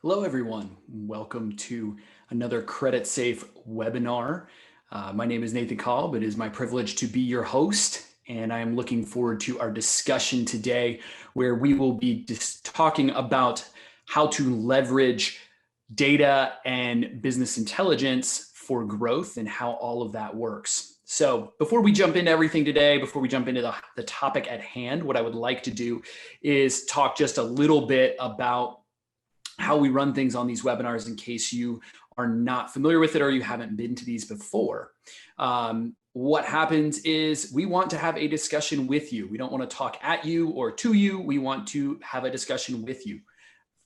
Hello, everyone. Welcome to another Credit Safe webinar. My name is Nathan Kolb. It is my privilege to be your host, and I am looking forward to our discussion today, where we will be just talking about how to leverage data and business intelligence for growth and how all of that works. So before we jump into everything today, before we jump into the topic at hand, what I would like to do is talk just a little bit about how we run things on these webinars in case you are not familiar with it or you haven't been to these before. What happens is we want to have a discussion with you. We don't want to talk at you or to you. We want to have a discussion with you.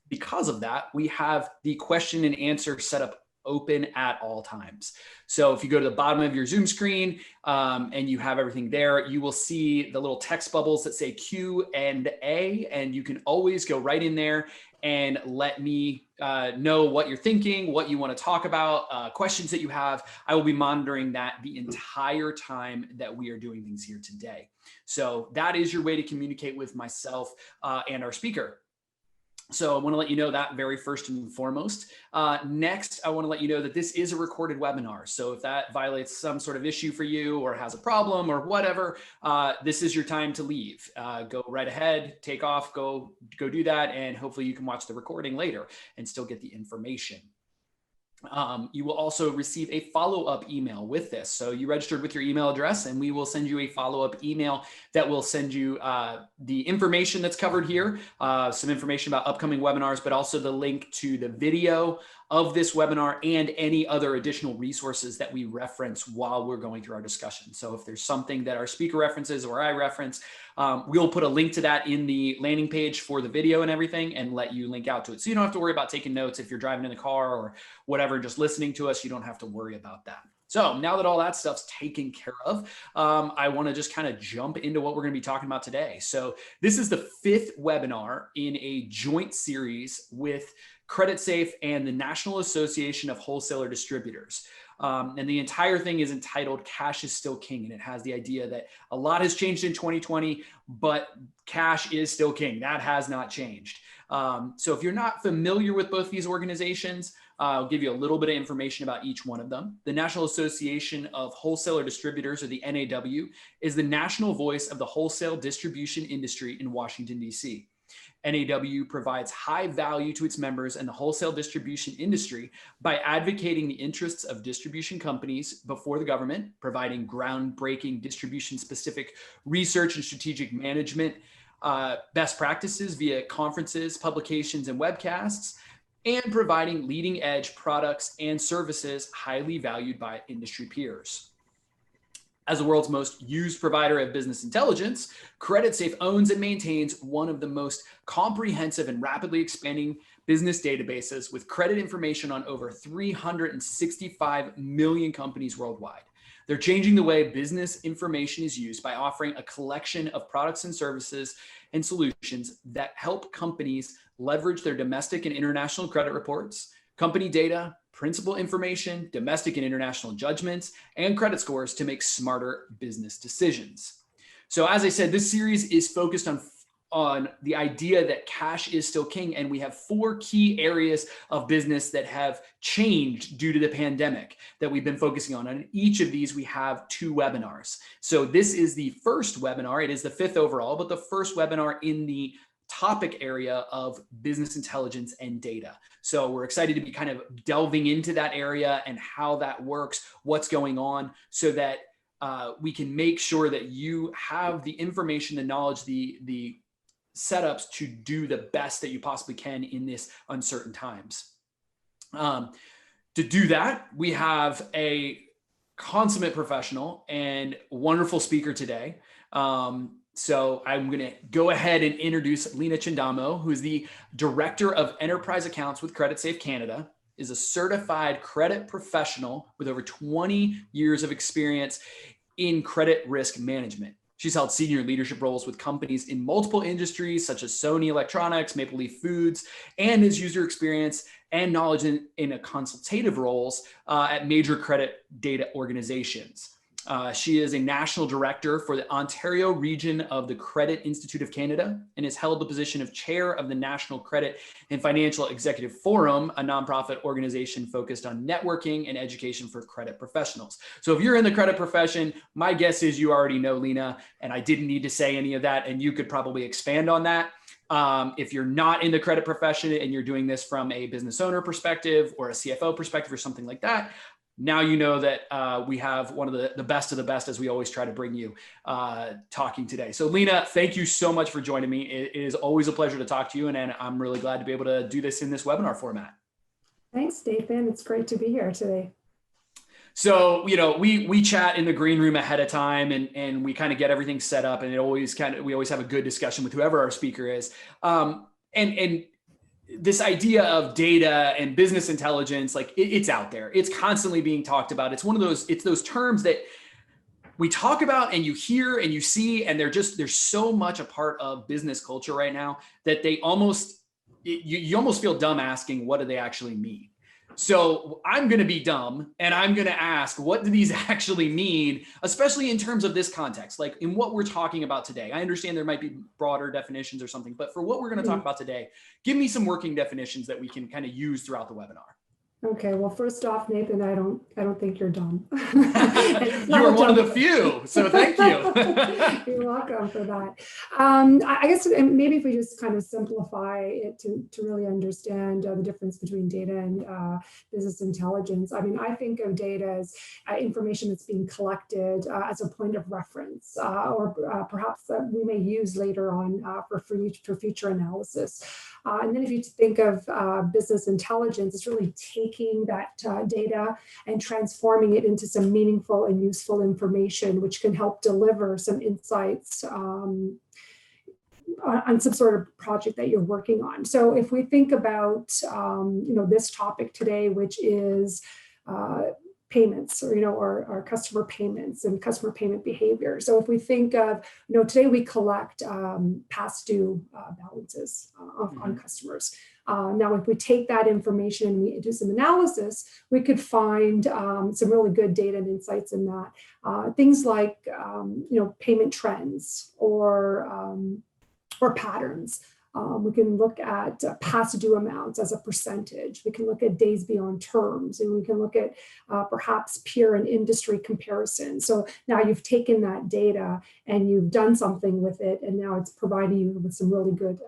Because of that, we have the question and answer set up open at all times. So if you go to the bottom of your Zoom screen and you have everything there, you will see the little text bubbles that say Q&A, and you can always go right in there and let me know what you're thinking, what you want to talk about, questions that you have. I will be monitoring that the entire time that we are doing things here today. So that is your way to communicate with myself and our speaker. So I want to let you know that very first and foremost. Next, I want to let you know that this is a recorded webinar. So if that violates some sort of issue for you or has a problem or whatever, this is your time to leave. Go right ahead, take off, go do that. And hopefully you can watch the recording later and still get the information. You will also receive a follow-up email with this. So you registered with your email address and we will send you a follow-up email that will send you the information that's covered here, some information about upcoming webinars, but also the link to the video of this webinar and any other additional resources that we reference while we're going through our discussion. So if there's something that our speaker references or I reference, we'll put a link to that in the landing page for the video and everything and let you link out to it. So you don't have to worry about taking notes if you're driving in the car or whatever, just listening to us, you don't have to worry about that. So now that all that stuff's taken care of, I want to just kind of jump into what we're going to be talking about today. So this is the 5th webinar in a joint series with Credit Safe and the National Association of Wholesaler Distributors. And the entire thing is entitled Cash is Still King. And it has the idea that a lot has changed in 2020, but cash is still king. That has not changed. So if you're not familiar with both these organizations, I'll give you a little bit of information about each one of them. The National Association of Wholesaler Distributors, or the NAW, is the national voice of the wholesale distribution industry in Washington, D.C. NAW provides high value to its members and the wholesale distribution industry by advocating the interests of distribution companies before the government, providing groundbreaking distribution-specific research and strategic management best practices via conferences, publications, and webcasts, and providing leading-edge products and services highly valued by industry peers. As the world's most used provider of business intelligence, CreditSafe owns and maintains one of the most comprehensive and rapidly expanding business databases with credit information on over 365 million companies worldwide. They're changing the way business information is used by offering a collection of products and services and solutions that help companies leverage their domestic and international credit reports, company data, principal information, domestic and international judgments, and credit scores to make smarter business decisions. So as I said, this series is focused on the idea that cash is still king, and we have 4 key areas of business that have changed due to the pandemic that we've been focusing on. And in each of these, we have 2 webinars. So this is the first webinar. It is the 5th overall, but the first webinar in the topic area of business intelligence and data. So we're excited to be kind of delving into that area and how that works, what's going on, so that we can make sure that you have the information, the knowledge, the setups to do the best that you possibly can in this uncertain times. To do that, we have a consummate professional and wonderful speaker today. So I'm going to go ahead and introduce Lena Chindamo, who is the Director of Enterprise Accounts with CreditSafe Canada, is a certified credit professional with over 20 years of experience in credit risk management. She's held senior leadership roles with companies in multiple industries such as Sony Electronics, Maple Leaf Foods, and has user experience and knowledge in a consultative roles at major credit data organizations. She is a national director for the Ontario region of the Credit Institute of Canada and has held the position of chair of the National Credit and Financial Executive Forum, a nonprofit organization focused on networking and education for credit professionals. So if you're in the credit profession, my guess is you already know Lena, and I didn't need to say any of that, and you could probably expand on that. If you're not in the credit profession and you're doing this from a business owner perspective or a CFO perspective or something like that, now you know that we have one of the best of the best, as we always try to bring you talking today. So Lena, thank you so much for joining me. It is always a pleasure to talk to you, and I'm really glad to be able to do this in this webinar format. Thanks, Nathan. It's great to be here today. So, we chat in the green room ahead of time, and we kind of get everything set up, and we always have a good discussion with whoever our speaker is. And this idea of data and business intelligence, like it's out there. It's constantly being talked about. It's those terms that we talk about and you hear and you see, and they're so much a part of business culture right now that you almost feel dumb asking, what do they actually mean? So I'm going to be dumb and I'm going to ask, what do these actually mean, especially in terms of this context, like in what we're talking about today? I understand there might be broader definitions or something, but for what we're going to talk about today, give me some working definitions that we can kind of use throughout the webinar. Okay, well, first off, Nathan, I don't think you're dumb. You are one of the few, so thank you. You're welcome for that. I guess maybe if we just kind of simplify it to really understand the difference between data and business intelligence. I mean, I think of data as information that's being collected as a point of reference, or perhaps that we may use later on for future analysis. And then if you think of business intelligence, it's really taking that data and transforming it into some meaningful and useful information, which can help deliver some insights on some sort of project that you're working on. So if we think about this topic today, which is payments, or customer payments and customer payment behavior. So if we think of, today we collect past due balances on customers. Now, if we take that information and we do some analysis, we could find some really good data and insights in that. Things like, payment trends or patterns. We can look at past due amounts as a percentage. We can look at days beyond terms, and we can look at perhaps peer and industry comparisons. So now you've taken that data and you've done something with it, and now it's providing you with some really good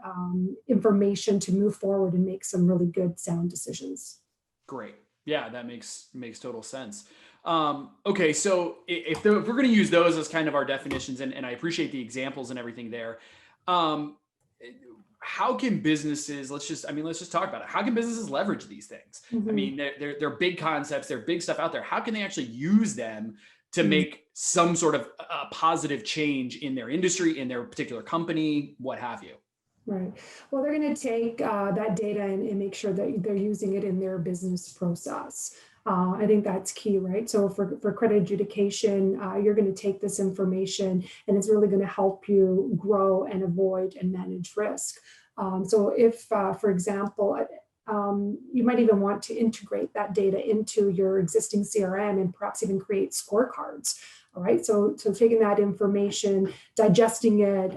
information to move forward and make some really good sound decisions. Great. Yeah, that makes total sense. Okay, so if we're going to use those as kind of our definitions, and I appreciate the examples and everything there. How can businesses, let's just talk about it. How can businesses leverage these things? I mean, they're big concepts, they're big stuff out there. How can they actually use them to make some sort of positive change in their industry, in their particular company, what have you? Right. Well, they're going to take that data and make sure that they're using it in their business process. I think that's key, right? So for credit adjudication, you're going to take this information and it's really going to help you grow and avoid and manage risk. So if, for example, you might even want to integrate that data into your existing CRM and perhaps even create scorecards. All right, so taking that information, digesting it,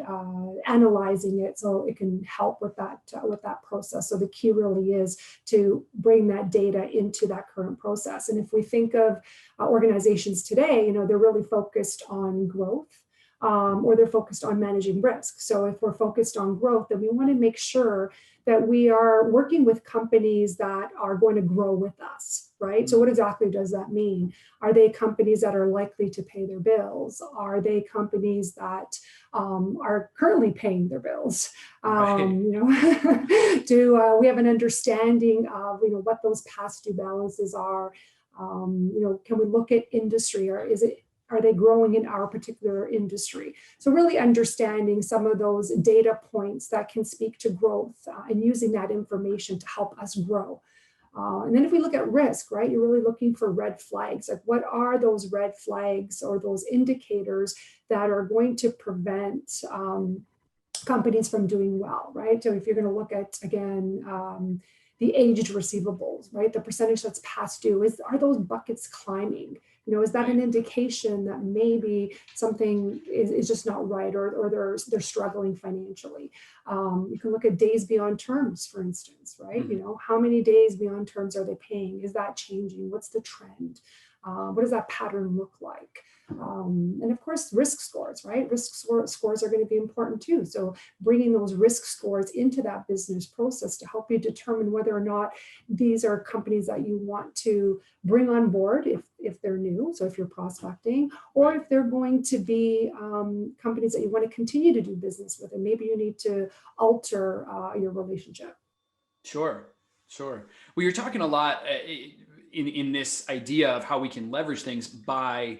analyzing it, so it can help with that process. So the key really is to bring that data into that current process. And if we think of organizations today, they're really focused on growth. Or they're focused on managing risk. So if we're focused on growth, then we want to make sure that we are working with companies that are going to grow with us, right? So what exactly does that mean? Are they companies that are likely to pay their bills? Are they companies that are currently paying their bills? Right. Do we have an understanding of what those past due balances are? Can we look at industry, or are they growing in our particular industry? So really understanding some of those data points that can speak to growth and using that information to help us grow. And then if we look at risk, right, you're really looking for red flags. Like, what are those red flags or those indicators that are going to prevent companies from doing well, right? So if you're going to look at, again, the aged receivables, right, the percentage that's past due, are those buckets climbing? Is that an indication that maybe something is just not right, or they're struggling financially? You can look at days beyond terms, for instance, right? How many days beyond terms are they paying? Is that changing? What's the trend? What does that pattern look like? And of course, risk scores, right? Scores are going to be important too. So bringing those risk scores into that business process to help you determine whether or not these are companies that you want to bring on board if they're new, so if you're prospecting, or if they're going to be companies that you want to continue to do business with, and maybe you need to alter your relationship. Sure. Well, you're talking a lot in this idea of how we can leverage things by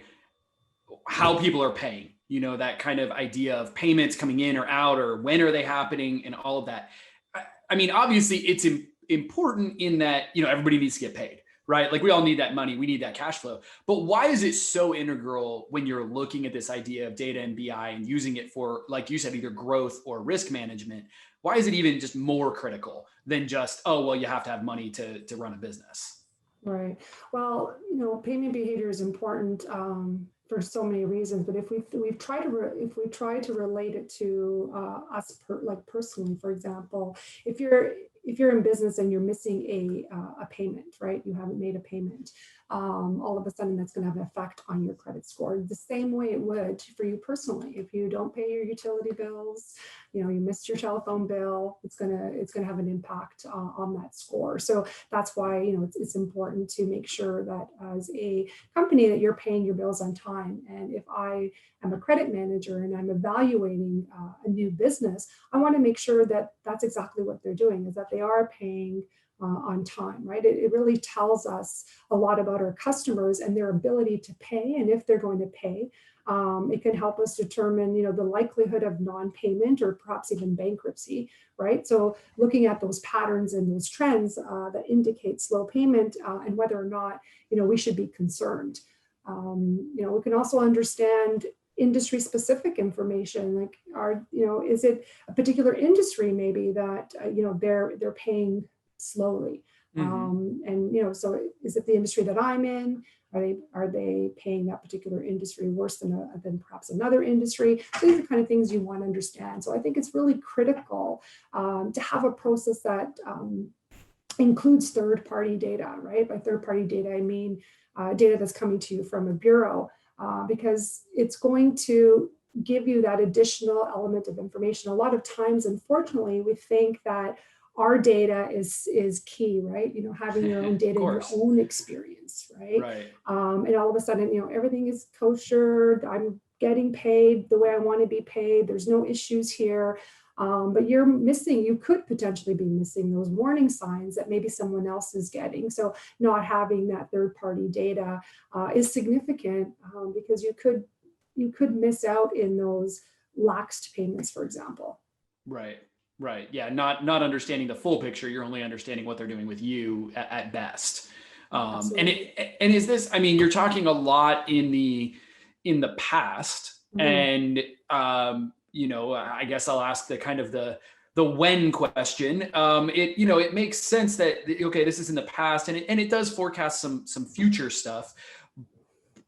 how people are paying, that kind of idea of payments coming in or out, or when are they happening, and all of that. I mean, obviously it's important in that, everybody needs to get paid, right? Like we all need that money. We need that cash flow. But why is it so integral when you're looking at this idea of data and BI and using it for, like you said, either growth or risk management? Why is it even just more critical than just, oh, well, you have to have money to run a business? Right. Well, payment behavior is important for so many reasons. But if we try to relate it to us, personally, for example, if you're in business and you're missing a payment, right? You haven't made a payment. All of a sudden, that's going to have an effect on your credit score. The same way it would for you personally. If you don't pay your utility bills, you missed your telephone bill, it's gonna have an impact on that score. So that's why it's important to make sure that as a company that you're paying your bills on time. And if I am a credit manager and I'm evaluating a new business, I want to make sure that that's exactly what they're doing, is that they are paying on time, right? It really tells us a lot about our customers and their ability to pay, and if they're going to pay. It can help us determine, the likelihood of non-payment or perhaps even bankruptcy, right? So looking at those patterns and those trends that indicate slow payment and whether or not, we should be concerned. We can also understand industry specific information, like is it a particular industry maybe that, they're paying slowly. And so is it the industry that I'm in? Are they paying that particular industry worse than perhaps another industry? So these are the kind of things you want to understand. So I think it's really critical to have a process that includes third-party data, right? By third-party data, I mean data that's coming to you from a bureau, because it's going to give you that additional element of information. A lot of times, unfortunately, we think that our data is key, right? Having your own data, your own experience, right? And all of a sudden, everything is kosher. I'm getting paid the way I want to be paid. There's no issues here. But you could potentially be missing those warning signs that maybe someone else is getting. So not having that third-party data is significant because you could miss out in those laxed payments, for example. Right. Yeah. Not understanding the full picture. You're only understanding what they're doing with you at best. And is this, I mean, you're talking a lot in the past, and, I guess I'll ask the kind of the when question. It makes sense that, okay, this is in the past, and it does forecast some future stuff.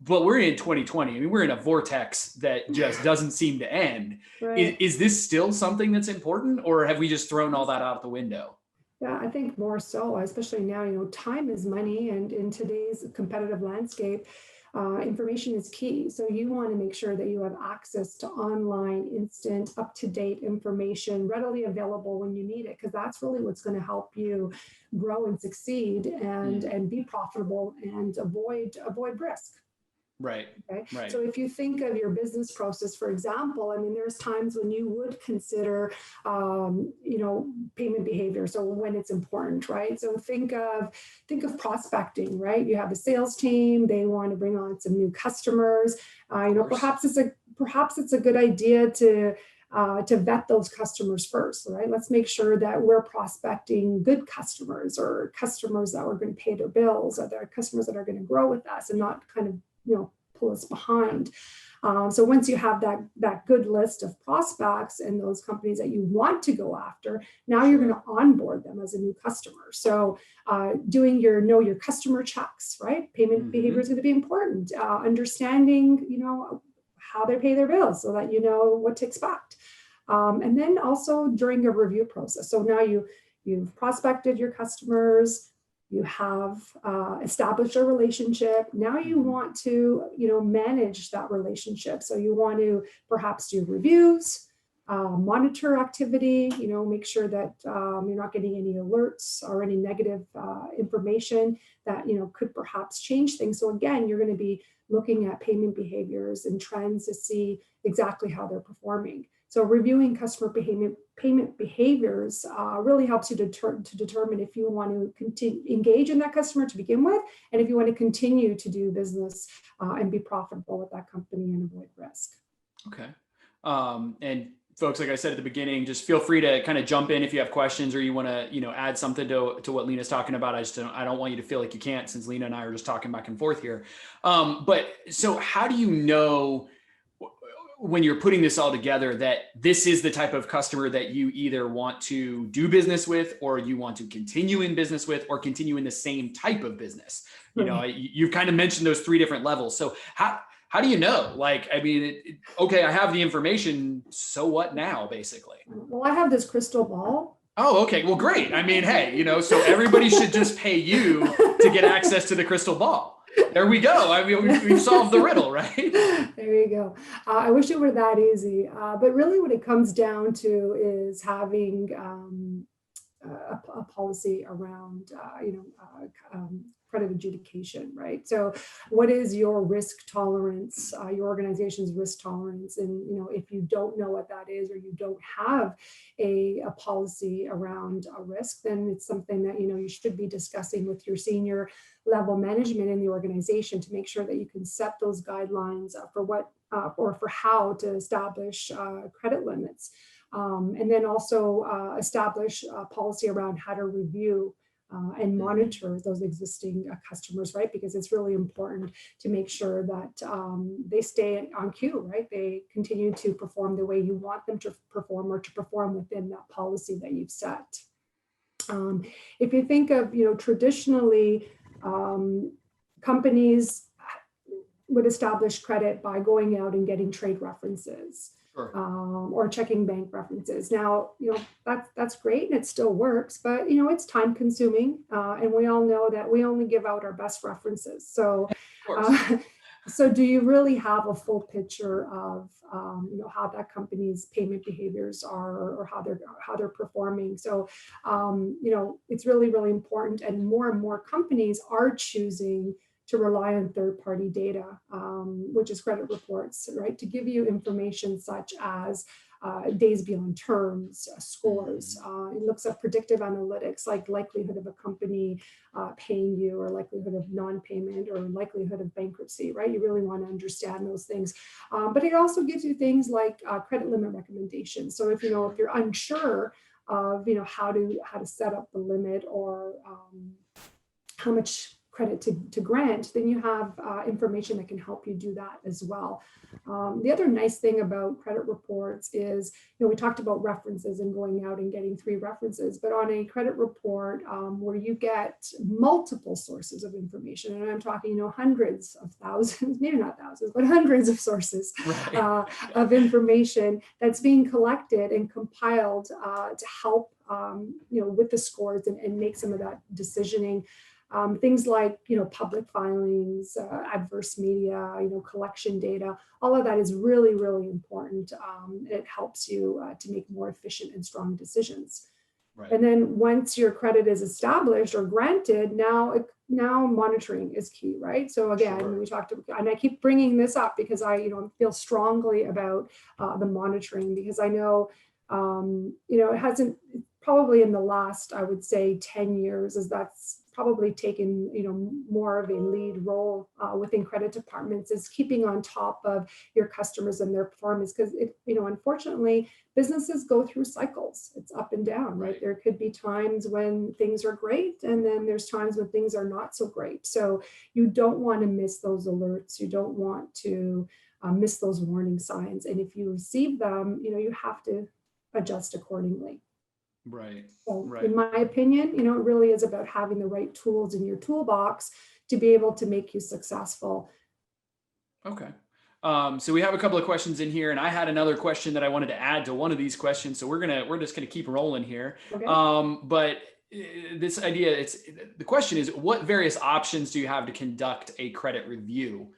But we're in 2020. I mean, we're in a vortex that just doesn't seem to end. Right. Is this still something that's important, or have we just thrown all that out the window? Yeah, I think more so, especially now, time is money. And in today's competitive landscape, information is key. So you want to make sure that you have access to online, instant, up-to-date information readily available when you need it, because that's really what's going to help you grow and succeed and be profitable and avoid risk. Right. Okay. Right. So if you think of your business process, for example, I mean, there's times when you would consider, payment behavior. So when it's important, right? So think of prospecting, right? You have a sales team. They want to bring on some new customers. Perhaps it's a good idea to vet those customers first, right? Let's make sure that we're prospecting good customers, or customers that are going to pay their bills, or they're customers that are going to grow with us, and not kind of pull us behind. So once you have that good list of prospects and those companies that you want to go after, now you're going to onboard them as a new customer. So doing your know your customer checks, right? Payment behavior is going to be important. Understanding, how they pay their bills so that you know what to expect. And then also during a review process. So now you've prospected your customers, you have established a relationship. Now you want to, manage that relationship. So you want to perhaps do reviews, monitor activity, make sure that you're not getting any alerts or any negative information that, could perhaps change things. So again, you're going to be looking at payment behaviors and trends to see exactly how they're performing. So reviewing customer payment behaviors really helps you to determine if you want to engage in that customer to begin with, and if you want to continue to do business and be profitable with that company and avoid risk. Okay. And folks, like I said at the beginning, just feel free to kind of jump in if you have questions or you want to, add something to what Lena's talking about. I don't want you to feel like you can't, since Lena and I are just talking back and forth here. But so how do you know, when you're putting this all together, that this is the type of customer that you either want to do business with, or you want to continue in business with, or continue in the same type of business? You've kind of mentioned those three different levels. So how do you know? Okay, I have the information, so what now, basically? Well, I have this crystal ball. Oh, okay. Well, great. Hey, so everybody should just pay you to get access to the crystal ball. There we go. We've solved the riddle, right? There you go. I wish it were that easy. But really what it comes down to is having a policy around, credit adjudication, right? So what is your risk tolerance, your organization's risk tolerance? And, if you don't know what that is, or you don't have a policy around a risk, then it's something that, you should be discussing with your senior level management in the organization to make sure that you can set those guidelines for what or for how to establish credit limits. And then also establish a policy around how to review and monitor those existing customers, right? Because it's really important to make sure that they stay on cue, right? They continue to perform the way you want them to perform, or to perform within that policy that you've set. If you think of, traditionally, companies would establish credit by going out and getting trade references. Sure. Or checking bank references. Now, that's great and it still works, but it's time consuming, and we all know that we only give out our best references. So, so do you really have a full picture of how that company's payment behaviors are, or how they're performing? So, it's really, really important, and more companies are choosing to rely on third-party data, which is credit reports, right? To give you information such as days beyond terms, scores. It looks at predictive analytics, like likelihood of a company paying you, or likelihood of non-payment, or likelihood of bankruptcy, right? You really want to understand those things. But it also gives you things like credit limit recommendations. So if you're unsure of how to set up the limit, or how much credit to grant, then you have information that can help you do that as well. The other nice thing about credit reports is, we talked about references and going out and getting 3 references, but on a credit report where you get multiple sources of information, and I'm talking, hundreds of thousands, maybe not thousands, but hundreds of sources of information that's being collected and compiled to help, with the scores and make some of that decisioning. Things like, public filings, adverse media, collection data, all of that is really, really important. It helps you to make more efficient and strong decisions. Right. And then once your credit is established or granted, now monitoring is key, right? So again, we talked about, and I keep bringing this up because I, feel strongly about the monitoring, because I know, it hasn't probably in the last, I would say 10 years, is that's probably taken, more of a lead role within credit departments, is keeping on top of your customers and their performance. Because unfortunately, businesses go through cycles. It's up and down, right? There could be times when things are great, and then there's times when things are not so great. So you don't want to miss those alerts. You don't want to miss those warning signs. And if you receive them, you have to adjust accordingly. Right. So Right. in my opinion, it really is about having the right tools in your toolbox to be able to make you successful. Okay. So we have a couple of questions in here, and I had another question that I wanted to add to one of these questions. So we're just gonna keep rolling here. Okay. But this idea, the question is, what various options do you have to conduct a credit review?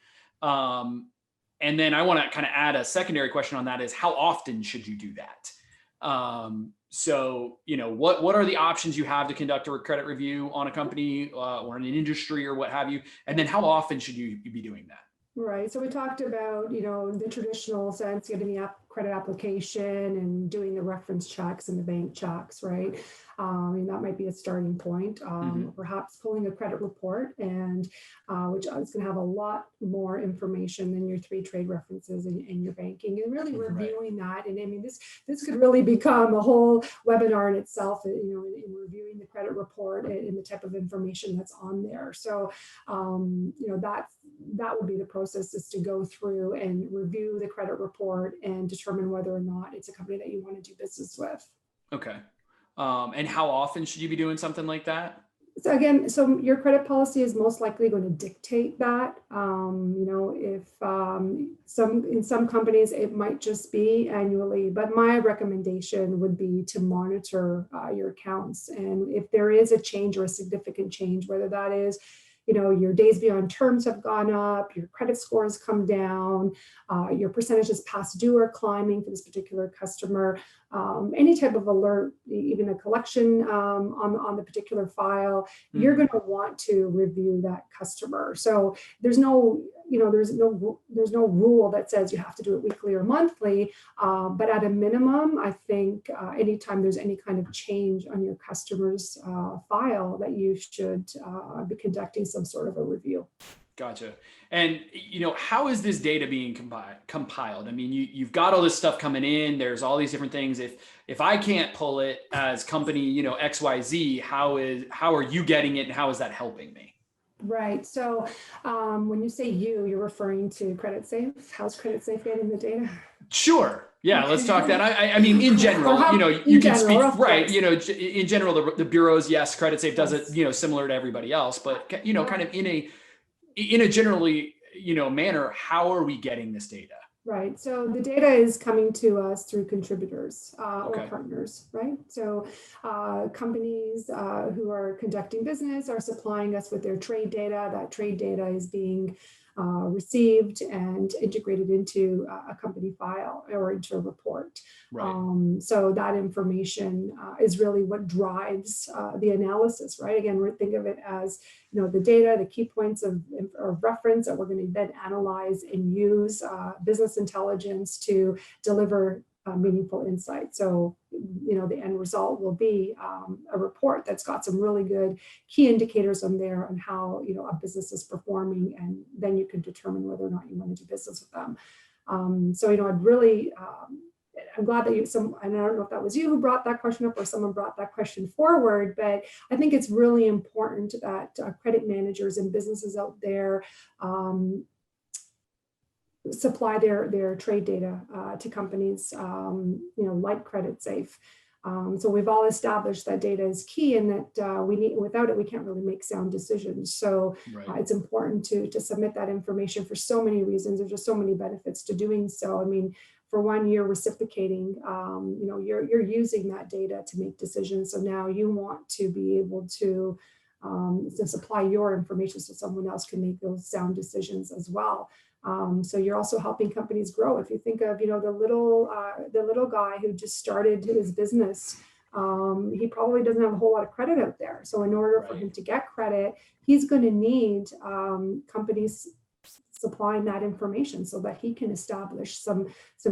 And then I want to kind of add a secondary question on that, is how often should you do that? So, what are the options you have to conduct a credit review on a company or in an industry or what have you? And then how often should you be doing that? Right. So we talked about, the traditional sense, getting the credit application and doing the reference checks and the bank checks, right? That might be a starting point. Perhaps pulling a credit report, and which is going to have a lot more information than your 3 trade references in your banking, and really reviewing that. And this could really become a whole webinar in itself, in reviewing the credit report and the type of information that's on there. So, that would be the process, is to go through and review the credit report and determine whether or not it's a company that you want to do business with. Okay. And how often should you be doing something like that? So again, so your credit policy is most likely going to dictate that. If in some companies it might just be annually, but my recommendation would be to monitor your accounts, and if there is a change or a significant change, whether that is, your days beyond terms have gone up, your credit scores come down, your percentages past due are climbing for this particular customer, any type of alert, even a collection on the particular file, you're going to want to review that customer. So there's no rule that says you have to do it weekly or monthly, but at a minimum, I think anytime there's any kind of change on your customer's file, that you should be conducting some sort of a review. Gotcha. And how is this data being compiled? I mean, you've got all this stuff coming in. There's all these different things. If I can't pull it as company, XYZ, how are you getting it, and how is that helping me? Right. So when you say you're referring to CreditSafe. How's CreditSafe getting the data? Sure. Yeah, let's talk that. I mean, in general, you can speak, right. In general, the bureaus, yes, CreditSafe does it, similar to everybody else, but kind of in a generally, manner, how are we getting this data? Right. So the data is coming to us through contributors or partners, right? So companies who are conducting business are supplying us with their trade data. That trade data is being received and integrated into a company file or into a report. Right. So that information is really what drives the analysis, right? Again, we think of it as, the data, the key points of reference that we're going to then analyze and use business intelligence to deliver meaningful insight. So, the end result will be a report that's got some really good key indicators on there on how, a business is performing, and then you can determine whether or not you want to do business with them. So, I'd really, I'm glad that and I don't know if that was you who brought that question up or someone brought that question forward, but I think it's really important that credit managers and businesses out there supply their trade data to companies, like CreditSafe. So we've all established that data is key, and that without it, we can't really make sound decisions. So it's important to submit that information for so many reasons. There's just so many benefits to doing so. I mean, for one, you're reciprocating, you're using that data to make decisions. So now you want to be able to supply your information so someone else can make those sound decisions as well. So you're also helping companies grow. If you think of, the little guy who just started his business, he probably doesn't have a whole lot of credit out there. So in order for him to get credit, he's going to need companies supplying that information so that he can establish some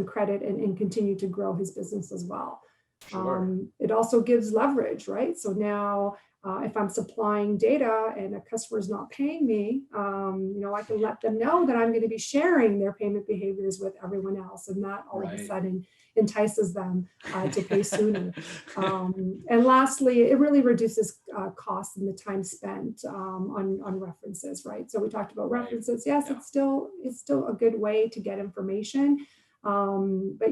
credit and continue to grow his business as well. Sure. It also gives leverage, right? So now, if I'm supplying data and a customer is not paying me, I can let them know that I'm going to be sharing their payment behaviors with everyone else, and that all of a Right. sudden entices them to pay sooner. And lastly, it really reduces costs and the time spent on references, right? So we talked about Right. references. Yes, Yeah. it's still a good way to get information, but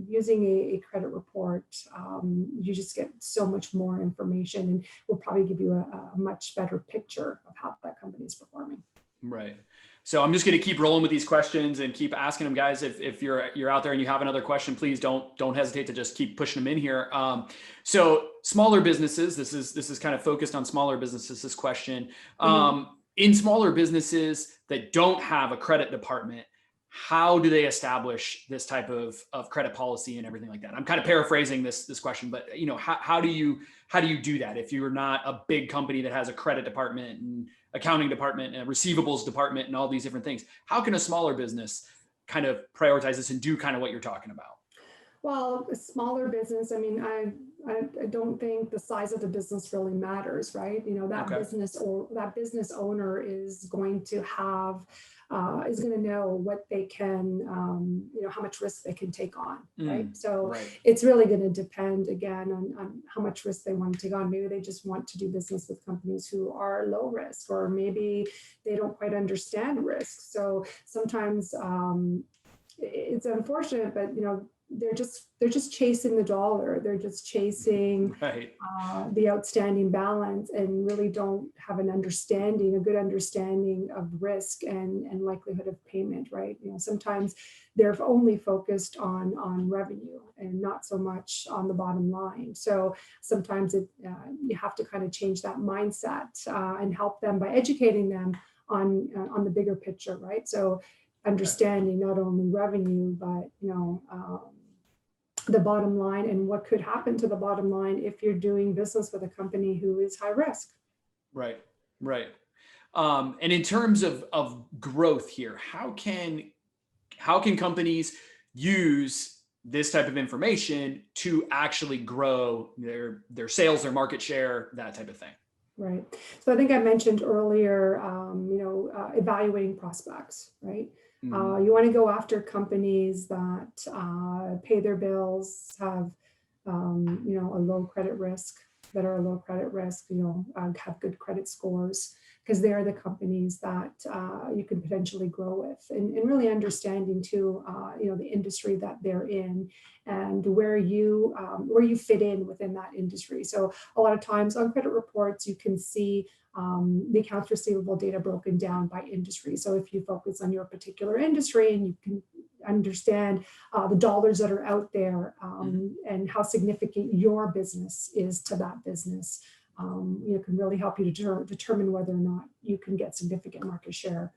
using a credit report, you just get so much more information, and will probably give you a much better picture of how that company is performing. Right. So I'm just going to keep rolling with these questions and keep asking them, guys. If you're out there and you have another question, please don't hesitate to just keep pushing them in here. So smaller businesses, this is kind of focused on smaller businesses. This question, in smaller businesses that don't have a credit department, how do they establish this type of credit policy and everything like that? I'm kind of paraphrasing this question, but how do you do that if you're not a big company that has a credit department and accounting department and a receivables department and all these different things? How can a smaller business kind of prioritize this and do kind of what you're talking about? Well, a smaller business, I mean, I don't think the size of the business really matters, right? That Okay. business or that business owner is going to have, is going to know what they can, how much risk they can take on, right? So Right. it's really going to depend again on how much risk they want to take on. Maybe they just want to do business with companies who are low risk, or maybe they don't quite understand risk. So sometimes it's unfortunate, but they're just chasing the dollar. They're just chasing Right. the outstanding balance, and really don't have a good understanding of risk and likelihood of payment, right? Sometimes they're only focused on revenue and not so much on the bottom line. So sometimes you have to kind of change that mindset and help them by educating them on the bigger picture, right? So understanding not only revenue, but the bottom line, and what could happen to the bottom line if you're doing business with a company who is high risk. Right. Right. And in terms of growth here, how can companies use this type of information to actually grow their sales, their market share, that type of thing? Right. So I think I mentioned earlier, evaluating prospects, right? You want to go after companies that pay their bills, have a low credit risk, that are a low credit risk, have good credit scores, because they are the companies that you can potentially grow with, and really understanding too, the industry that they're in, and where you fit in within that industry. So a lot of times on credit reports, you can see the accounts receivable data broken down by industry. So if you focus on your particular industry, and you can understand the dollars that are out there, and how significant your business is to that business, can really help you to determine whether or not you can get significant market share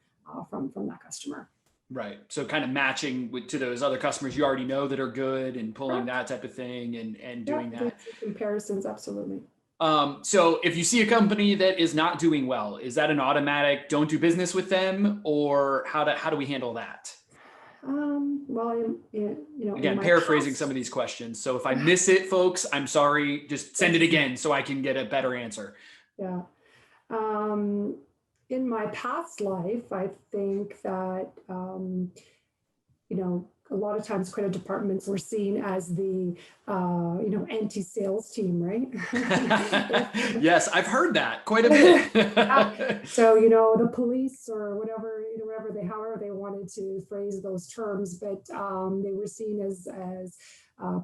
from that customer. Right. So kind of matching to those other customers you already know that are good, and pulling Correct. that type of thing, and doing that. Comparisons, absolutely. So if you see a company that is not doing well, is that an automatic don't do business with them, or how do we handle that? Well, Again, in my paraphrasing past, some of these questions. So if I miss it, folks, I'm sorry. Just send it again so I can get a better answer. Yeah. In my past life, I think that, a lot of times credit departments were seen as the, anti-sales team, right? Yes, I've heard that quite a bit. So, the police, or whatever, however they wanted to phrase those terms, but they were seen as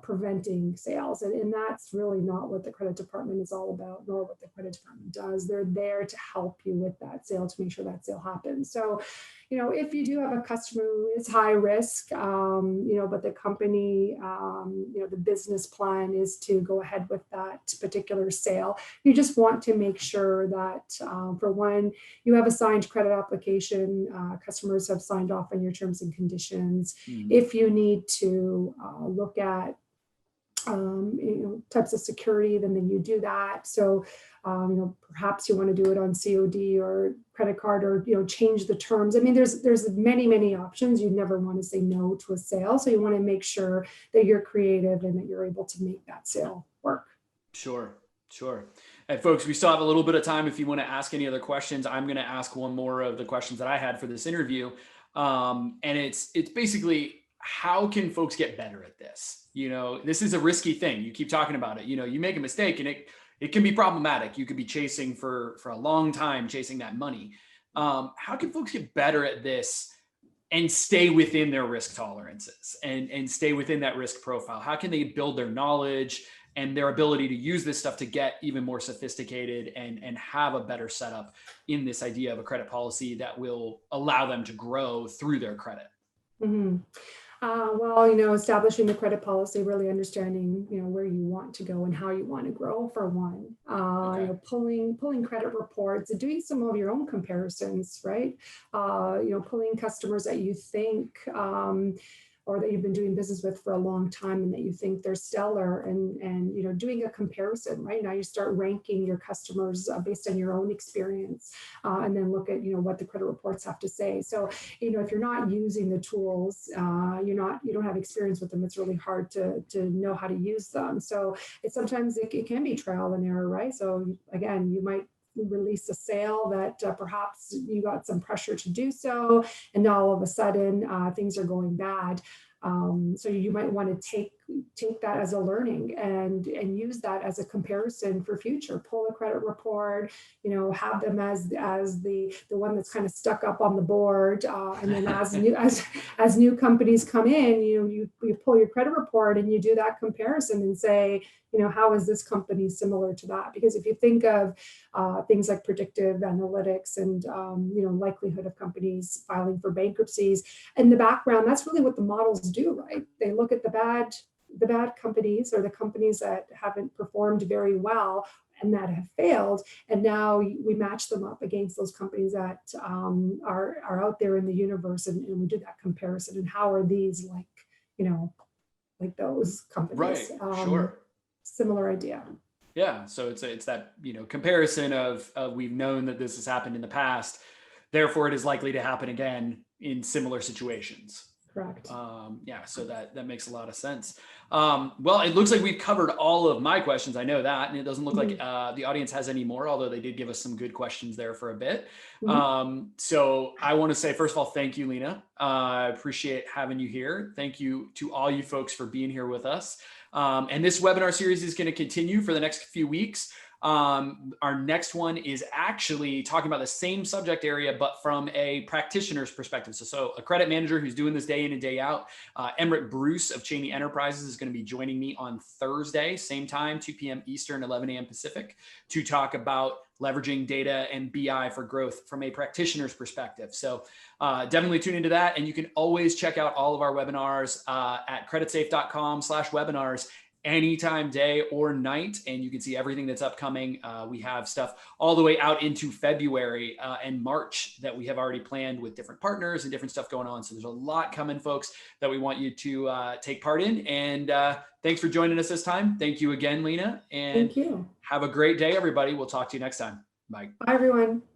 preventing sales. And that's really not what the credit department is all about, nor what the credit department does. They're there to help you with that sale, to make sure that sale happens. So, if you do have a customer who is high risk, but the company, the business plan is to go ahead with that particular sale, you just want to make sure that, for one, you have a signed credit application, customers have signed off on your terms and conditions. If you need to look at types of security, then you do that. So, perhaps you want to do it on COD or credit card, or, change the terms. I mean, there's many options. You never want to say no to a sale. So you want to make sure that you're creative and that you're able to make that sale work. Sure. And folks, we still have a little bit of time. If you want to ask any other questions, I'm going to ask one more of the questions that I had for this interview. And it's basically, how can folks get better at this? This is a risky thing. You keep talking about it. You make a mistake and it can be problematic. You could be chasing for a long time, chasing that money. How can folks get better at this and stay within their risk tolerances and stay within that risk profile? How can they build their knowledge and their ability to use this stuff to get even more sophisticated and have a better setup in this idea of a credit policy that will allow them to grow through their credit? Mm-hmm. Well, establishing the credit policy, really understanding, where you want to go and how you want to grow, for one. Okay. Pulling credit reports and doing some of your own comparisons, right? Pulling customers that you think, or that you've been doing business with for a long time and that you think they're stellar, and doing a comparison. Right now, you start ranking your customers based on your own experience, and then look at what the credit reports have to say. So if you're not using the tools, you don't have experience with them, it's really hard to know how to use them. So sometimes it can be trial and error, right? So again, you might release a sale that perhaps you got some pressure to do so, and now all of a sudden things are going bad. So you might want to take that as a learning and use that as a comparison for future. Pull a credit report, have them as the one that's kind of stuck up on the board, and then as new companies come in, you pull your credit report and you do that comparison and say, how is this company similar to that? Because if you think of things like predictive analytics and likelihood of companies filing for bankruptcies in the background, that's really what the models do, right? They look at the bad companies, or the companies that haven't performed very well and that have failed, and now we match them up against those companies that are out there in the universe, and we do that comparison. And how are these like those companies? Right. Sure. Similar idea. Yeah. So it's that, comparison of we've known that this has happened in the past, therefore it is likely to happen again in similar situations. Correct. Yeah. So that makes a lot of sense. Well, it looks like we've covered all of my questions. I know that, and it doesn't look like the audience has any more, although they did give us some good questions there for a bit. So I want to say, first of all, thank you, Lena. I appreciate having you here. Thank you to all you folks for being here with us. And this webinar series is going to continue for the next few weeks. Our next one is actually talking about the same subject area, but from a practitioner's perspective. So a credit manager who's doing this day in and day out. Emmerich Bruce of Cheney Enterprises is going to be joining me on Thursday, same time, 2 p.m. Eastern, 11 a.m. Pacific, to talk about leveraging data and BI for growth from a practitioner's perspective. So definitely tune into that. And you can always check out all of our webinars at creditsafe.com/webinars anytime, day or night. And you can see everything that's upcoming. We have stuff all the way out into February and March that we have already planned with different partners and different stuff going on. So there's a lot coming, folks, that we want you to take part in. And thanks for joining us this time. Thank you again, Lena. And thank you. Have a great day, everybody. We'll talk to you next time. Bye. Bye, everyone.